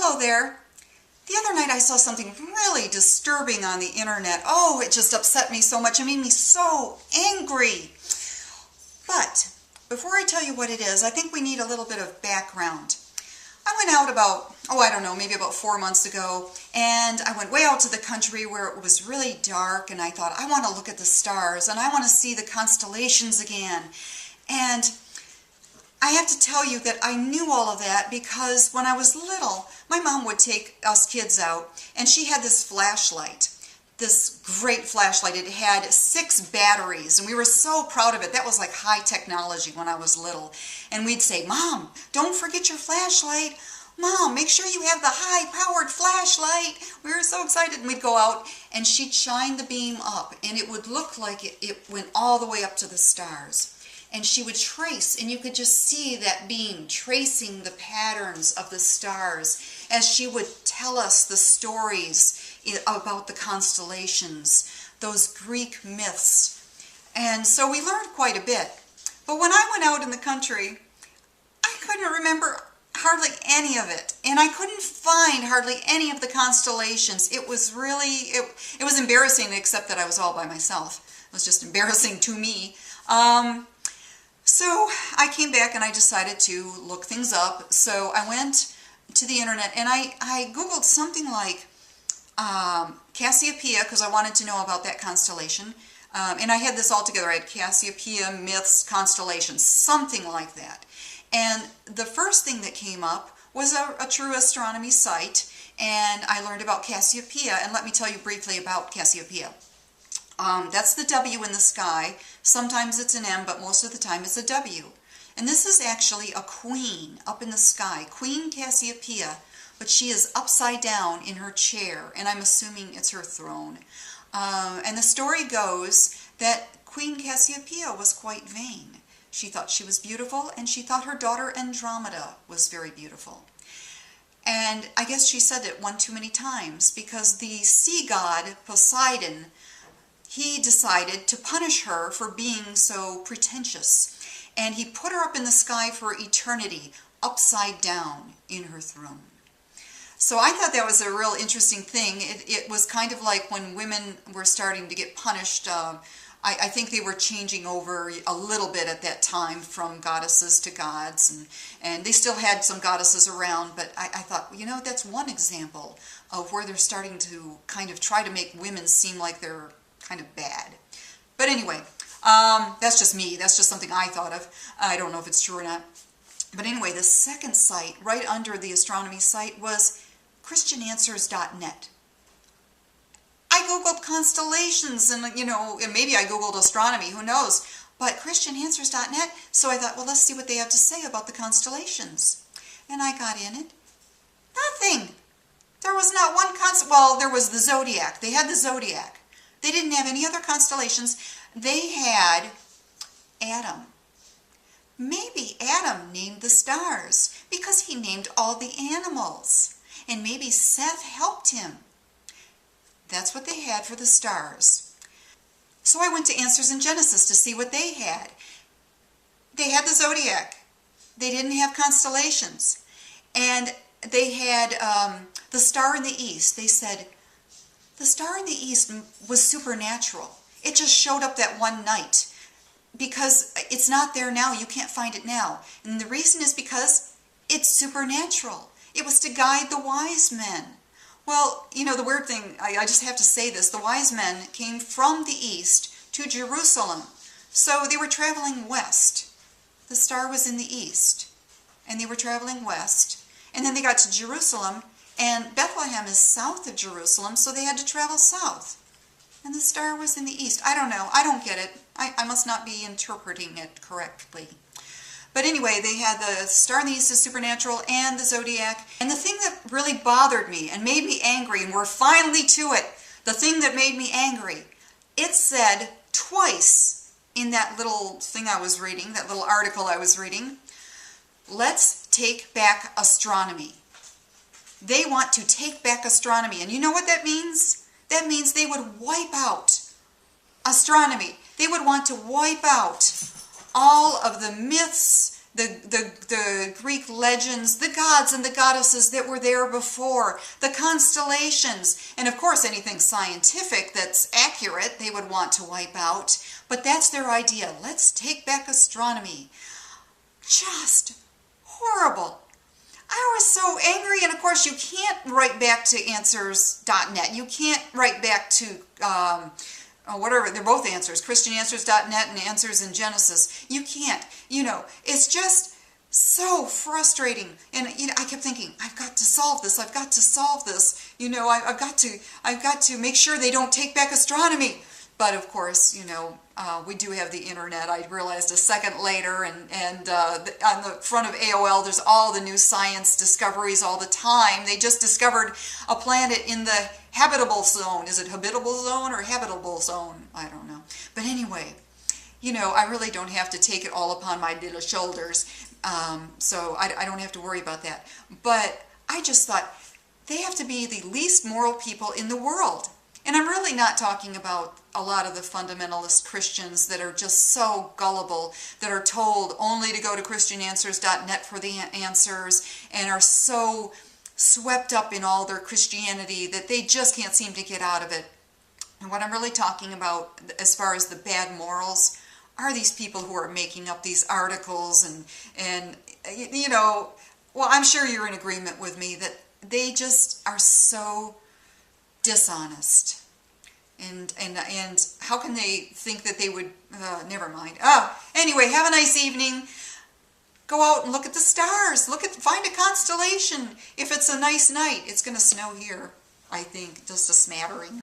Hello there. The other night I saw something really disturbing on the internet. Oh, it just upset me so much. It made me so angry. But before I tell you what it is, I think we need a little bit of background. I went out about, I don't know, maybe about 4 months ago, and I went way out to the country where it was really dark, and I thought, I want to look at the stars, and I want to see the constellations again. And I have to tell you that I knew all of that because when I was little, my mom would take us kids out, and she had this flashlight, this great flashlight. It had 6 batteries, and we were so proud of it. That was like high technology when I was little. And we'd say, Mom, don't forget your flashlight. Mom, make sure you have the high-powered flashlight. We were so excited, and we'd go out, and she'd shine the beam up, and it would look like it went all the way up to the stars. And she would trace, and you could just see that beam tracing the patterns of the stars as she would tell us the stories about the constellations, those Greek myths. And so we learned quite a bit. But when I went out in the country, I couldn't remember hardly any of it. And I couldn't find hardly any of the constellations. It was really, it was embarrassing, except that I was all by myself. It was just embarrassing to me. So I came back and I decided to look things up. So I went to the internet and I Googled something like Cassiopeia, because I wanted to know about that constellation. And I had this all together. I had Cassiopeia, myths, constellations, something like that. And the first thing that came up was a true astronomy site. And I learned about Cassiopeia. And let me tell you briefly about Cassiopeia. That's the W in the sky. Sometimes it's an M, but most of the time it's a W. And this is actually a queen up in the sky, Queen Cassiopeia, but she is upside down in her chair, and I'm assuming it's her throne. And the story goes that Queen Cassiopeia was quite vain. She thought she was beautiful, and she thought her daughter Andromeda was very beautiful. And I guess she said it one too many times, because the sea god Poseidon, he decided to punish her for being so pretentious. And he put her up in the sky for eternity, upside down in her throne. So I thought that was a real interesting thing. It was kind of like when women were starting to get punished. I think they were changing over a little bit at that time from goddesses to gods. And they still had some goddesses around, but I thought, you know, that's one example of where they're starting to kind of try to make women seem like they're kind of bad. But anyway, that's just me. That's just something I thought of. I don't know if it's true or not. But anyway, the second site right under the astronomy site was christiananswers.net. I Googled constellations and, you know, and maybe I Googled astronomy, who knows. But christiananswers.net, so I thought, well, let's see what they have to say about the constellations. And I got in it. Nothing. There was not one well, there was the zodiac. They had the zodiac. They didn't have any other constellations. They had Adam. Maybe Adam named the stars because he named all the animals. And maybe Seth helped him. That's what they had for the stars. So I went to Answers in Genesis to see what they had. They had the zodiac. They didn't have constellations. And they had the star in the east. They said, the star in the east was supernatural. It just showed up that one night because it's not there now. You can't find it now. And the reason is because it's supernatural. It was to guide the wise men. Well, you know, the weird thing, I just have to say this, the wise men came from the east to Jerusalem. So they were traveling west. The star was in the east. And they were traveling west. And then they got to Jerusalem. And Bethlehem is south of Jerusalem, so they had to travel south. And the star was in the east. I don't know. I don't get it. I must not be interpreting it correctly. But anyway, they had the star in the east is supernatural and the zodiac. And the thing that really bothered me and made me angry, and we're finally to it, the thing that made me angry, it said twice in that little thing I was reading, that little article I was reading, let's take back astronomy. They want to take back astronomy. And you know what that means? That means they would wipe out astronomy. They would want to wipe out all of the myths the Greek legends, the gods and the goddesses that were there before, the constellations, and of course anything scientific that's accurate they would want to wipe out. But that's their idea. Let's take back astronomy. Just horrible. I was so angry, and of course you can't write back to answers.net. You can't write back to whatever, they're both Answers, christiananswers.net and Answers in Genesis. You can't, it's just so frustrating. And I kept thinking, I've got to solve this. I've got to solve this. I've got to make sure they don't take back astronomy. But of course, we do have the internet. I realized a second later, and on the front of AOL, there's all the new science discoveries all the time. They just discovered a planet in the habitable zone. Is it habitable zone or habitable zone? I don't know. But anyway, I really don't have to take it all upon my little shoulders. So I don't have to worry about that. But I just thought they have to be the least moral people in the world. And I'm really not talking about a lot of the fundamentalist Christians that are just so gullible, that are told only to go to christiananswers.net for the answers, and are so swept up in all their Christianity that they just can't seem to get out of it. And what I'm really talking about as far as the bad morals are these people who are making up these articles and well, I'm sure you're in agreement with me that they just are so dishonest. And how can they think that they would, never mind. Anyway, have a nice evening. Go out and look at the stars. Find a constellation. If it's a nice night, it's going to snow here, I think, just a smattering.